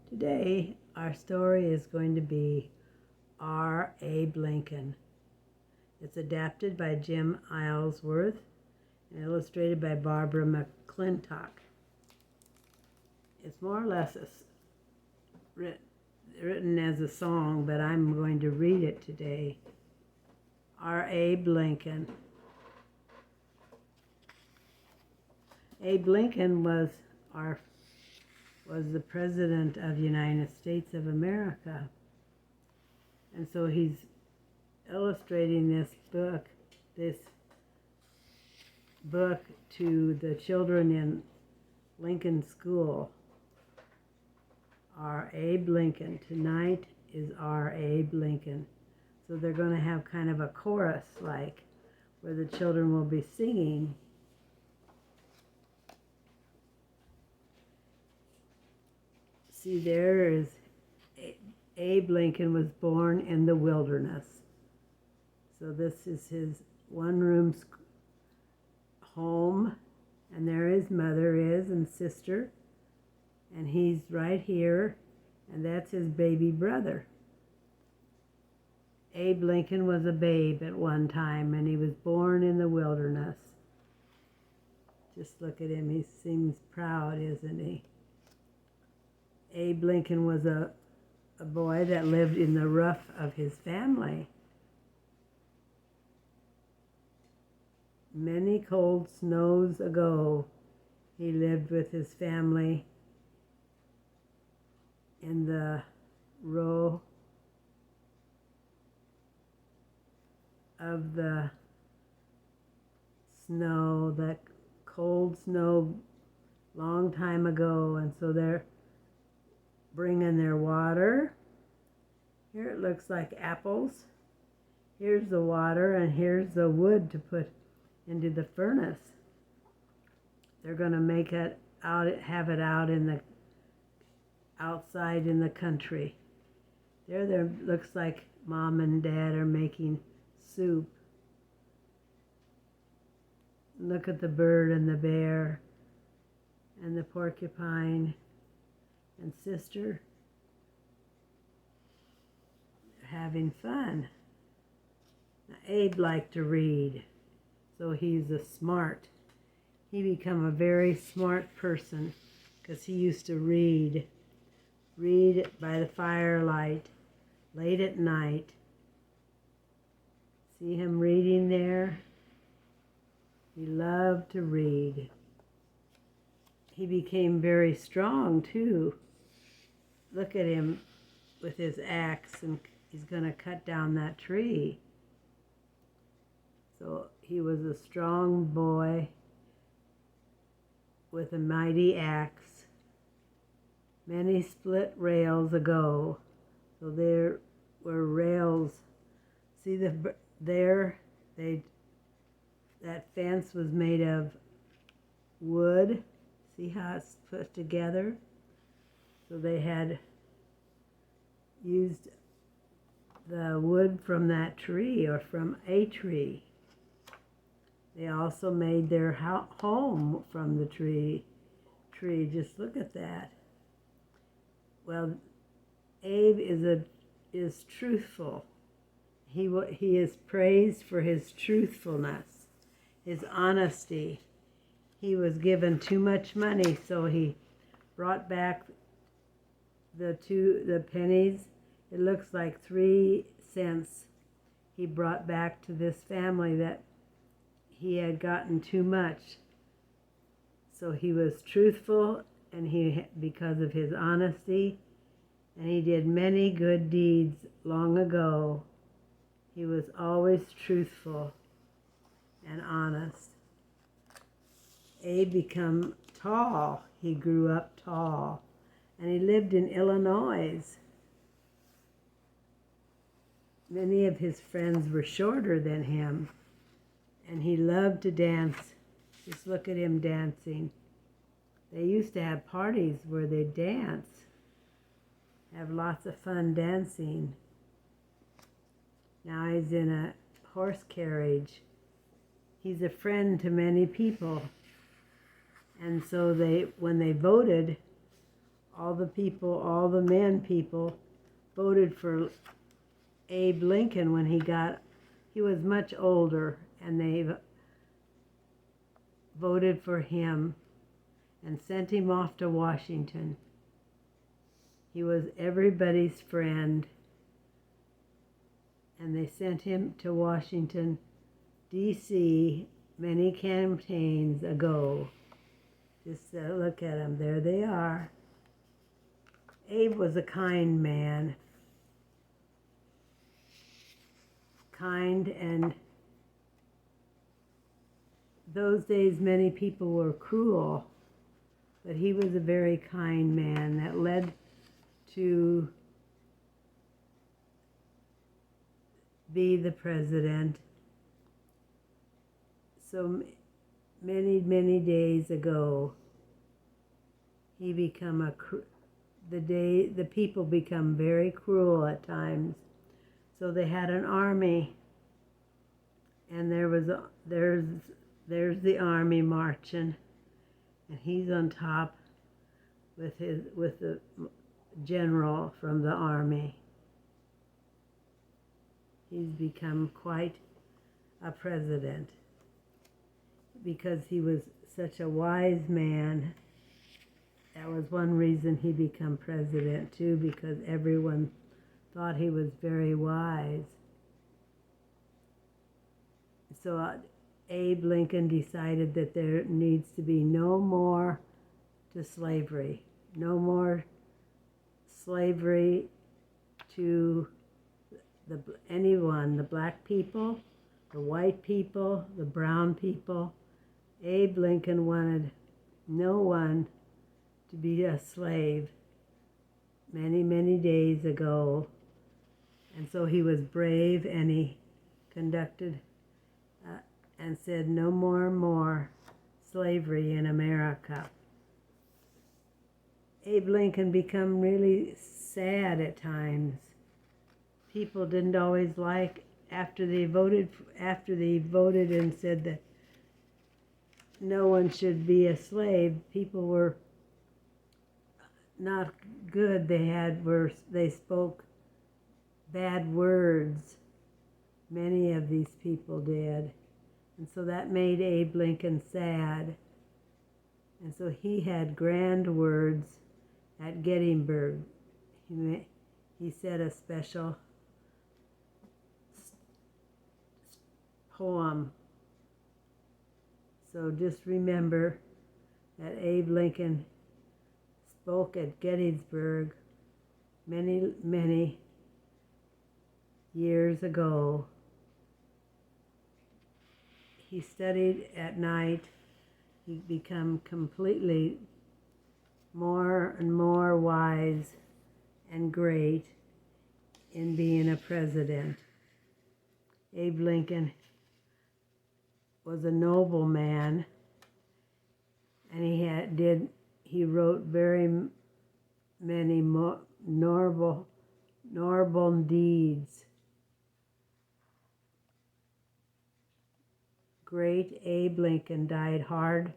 Today, our story is going to be Abe Lincoln. It's adapted by Jim Islesworth and illustrated by Barbara McClintock. It's more or less written as a song, but I'm going to read it today. Abe Lincoln. Abe Lincoln was the President of the United States of America. And so he's illustrating this book to the children in Lincoln School. Abe Lincoln. Tonight is Abe Lincoln. So they're going to have kind of a chorus, like, where the children will be singing. See, there is Abe Lincoln was born in the wilderness. So this is his one-room home, and there his mother is and sister, and he's right here, and that's his baby brother. Abe Lincoln was a babe at one time, and he was born in the wilderness. Just look at him. He seems proud, isn't he? Abe Lincoln was a boy that lived in the roof of his family. Many cold snows ago, he lived with his family in the row of the snow, that cold snow, long time ago. And so they're bringing their water. Here it looks like apples. Here's the water, and here's the wood to put into the furnace. They're going to make it out, have it out in the outside in the country. There looks like Mom and Dad are making soup. Look at the bird and the bear and the porcupine and sister having fun. Now, Abe liked to read, so he become a very smart person because he used to read by the firelight late at night. See him reading there? He loved to read. He became very strong too. Look at him with his axe, and he's going to cut down that tree. So he was a strong boy with a mighty axe. Many split rails ago. So there were rails. See that fence was made of wood. See how it's put together? So they had used the wood from that tree, or from a tree. They also made their home from the tree. Just look at that. Well, Abe is truthful. He is praised for his truthfulness, his honesty. He was given too much money, so he brought back the pennies. It looks like 3 cents he brought back to this family that he had gotten too much. So he was truthful, and because of his honesty, and he did many good deeds long ago. He was always truthful and honest. Abe became tall. He grew up tall, and he lived in Illinois. Many of his friends were shorter than him, and he loved to dance. Just look at him dancing. They used to have parties where they dance, have lots of fun dancing. Now he's in a horse carriage. He's a friend to many people. And so when they voted, all the men people voted for Abe Lincoln when he was much older, and they voted for him and sent him off to Washington. He was everybody's friend, and they sent him to Washington, D.C. many campaigns ago. Just look at them. There they are. Abe was a kind man. Kind, and those days many people were cruel, but he was a very kind man that led to be the president. So many days ago, he become the people become very cruel at times. So they had an army, and there's the army marching, and he's on top with the general from the army. He's become quite a president because he was such a wise man. That was one reason he became president too, because everyone thought he was very wise. So Abe Lincoln decided that there needs to be no more to slavery. No more slavery to anyone, the black people, the white people, the brown people. Abe Lincoln wanted no one to be a slave many days ago. And so he was brave, and he conducted and said no more slavery in America. Abe Lincoln became really sad at times. People didn't always like, after they voted and said that no one should be a slave, people were not good. They spoke bad words. Many of these people did. And so that made Abe Lincoln sad. And so he had grand words at Gettysburg. He said a special poem. So just remember that Abe Lincoln spoke at Gettysburg many years ago. He studied at night. He became completely more and more wise and great in being a president. Abe Lincoln was a noble man, and he wrote very many noble deeds. Great Abe Lincoln died hard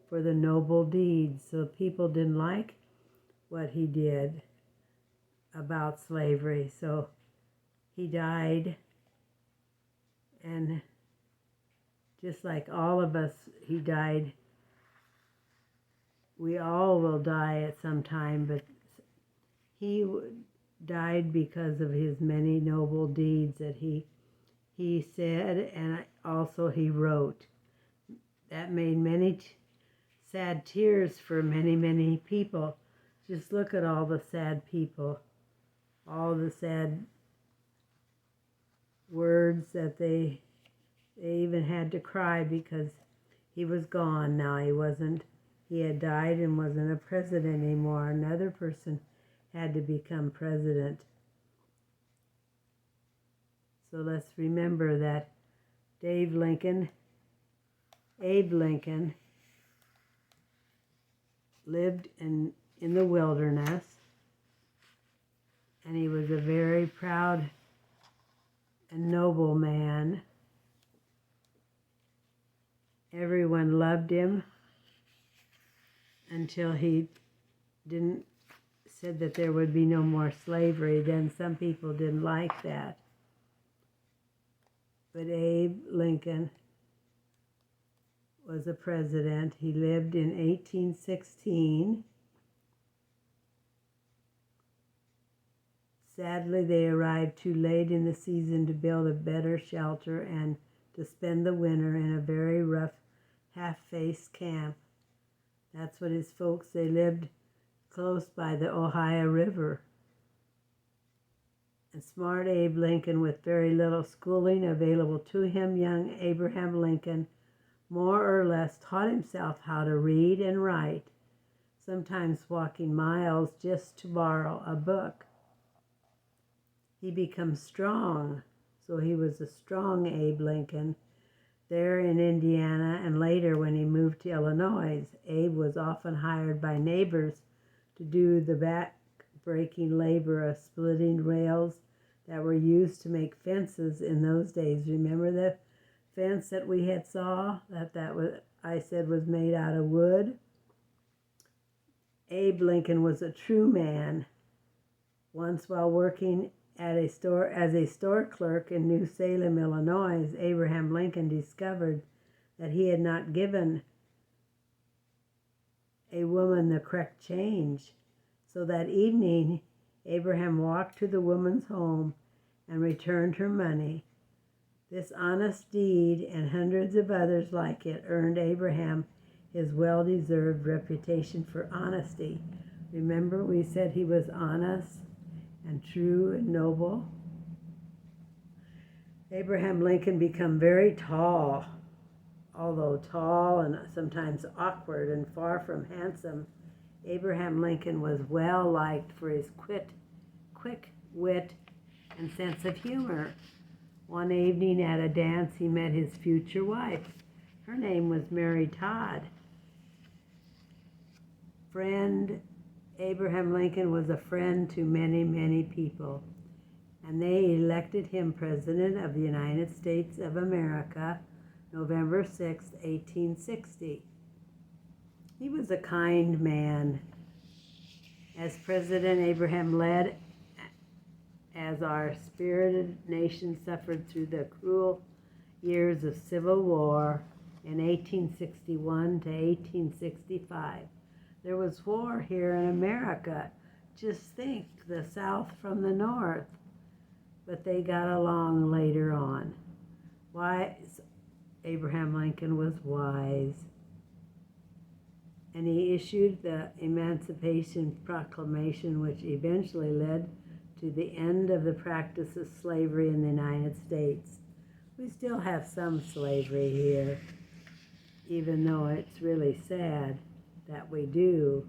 for the noble deeds, so people didn't like what he did about slavery. So he died, and just like all of us, he died. We all will die at some time, but he died because of his many noble deeds that he said, and also he wrote. That made many sad tears for many people. Just look at all the sad people, all the sad words that they even had to cry because he was gone now. He had died and wasn't a president anymore. Another person had to become president. So let's remember that Abe Lincoln lived in the wilderness, and he was a very proud and noble man. Everyone loved him until he didn't said that there would be no more slavery, then some people didn't like that. But Abe Lincoln was a president. He lived in 1816. Sadly, they arrived too late in the season to build a better shelter and to spend the winter in a very rough, half-faced camp. That's what his folks, they lived close by the Ohio River. And smart Abe Lincoln, with very little schooling available to him, young Abraham Lincoln more or less taught himself how to read and write, sometimes walking miles just to borrow a book. He becomes strong, so he was a strong Abe Lincoln there in Indiana, and later when he moved to Illinois, Abe was often hired by neighbors to do the back-breaking labor of splitting rails that were used to make fences in those days. Remember the fence that we had saw I said was made out of wood? Abe Lincoln was a true man. Once while working at a store as a store clerk in New Salem, Illinois, Abraham Lincoln discovered that he had not given a woman the correct change. So that evening, Abraham walked to the woman's home and returned her money. This honest deed and hundreds of others like it earned Abraham his well-deserved reputation for honesty. Remember, we said he was honest and true and noble. Abraham Lincoln became very tall. Although tall and sometimes awkward and far from handsome, Abraham Lincoln was well liked for his quick wit and sense of humor. One evening at a dance, he met his future wife. Her name was Mary Todd. Abraham Lincoln was a friend to many, many people, and they elected him President of the United States of America, November 6, 1860. He was a kind man. As President, Abraham led as our spirited nation suffered through the cruel years of civil war in 1861 to 1865. There was war here in America. Just think, the South from the North. But they got along later on. Abraham Lincoln was wise. And he issued the Emancipation Proclamation, which eventually led to the end of the practice of slavery in the United States. We still have some slavery here, even though it's really sad that we do.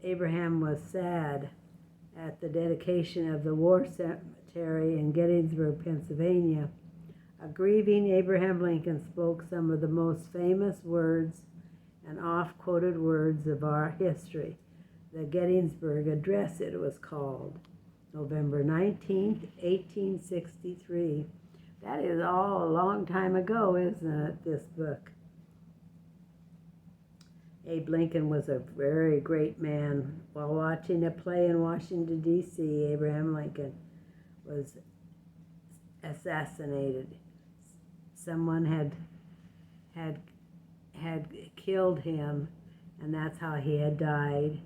Abraham was sad at the dedication of the war cemetery in Gettysburg, Pennsylvania. A grieving Abraham Lincoln spoke some of the most famous words and oft-quoted words of our history. The Gettysburg Address, it was called, November 19th, 1863. That is all a long time ago, isn't it, this book? Abe Lincoln was a very great man. While watching a play in Washington, D.C., Abraham Lincoln was assassinated. Someone had killed him, and that's how he had died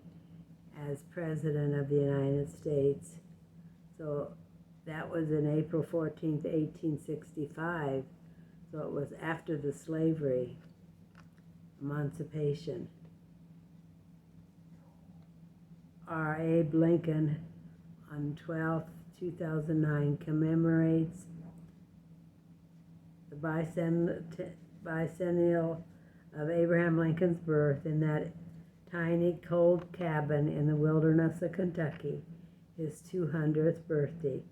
as President of the United States. So that was in April 14th, 1865. So it was after the slavery emancipation. Our Abe Lincoln on 12th, 2009 commemorates the bicentennial of Abraham Lincoln's birth in that tiny cold cabin in the wilderness of Kentucky, his 200th birthday.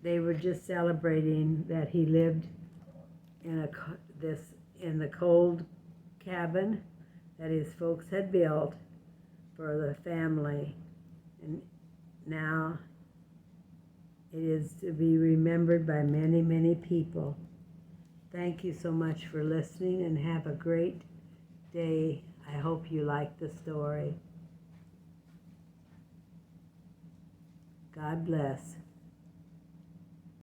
They were just celebrating that he lived in the cold cabin that his folks had built for the family, and now it is to be remembered by many, many people. Thank you so much for listening, and have a great day. I hope you liked the story. God bless.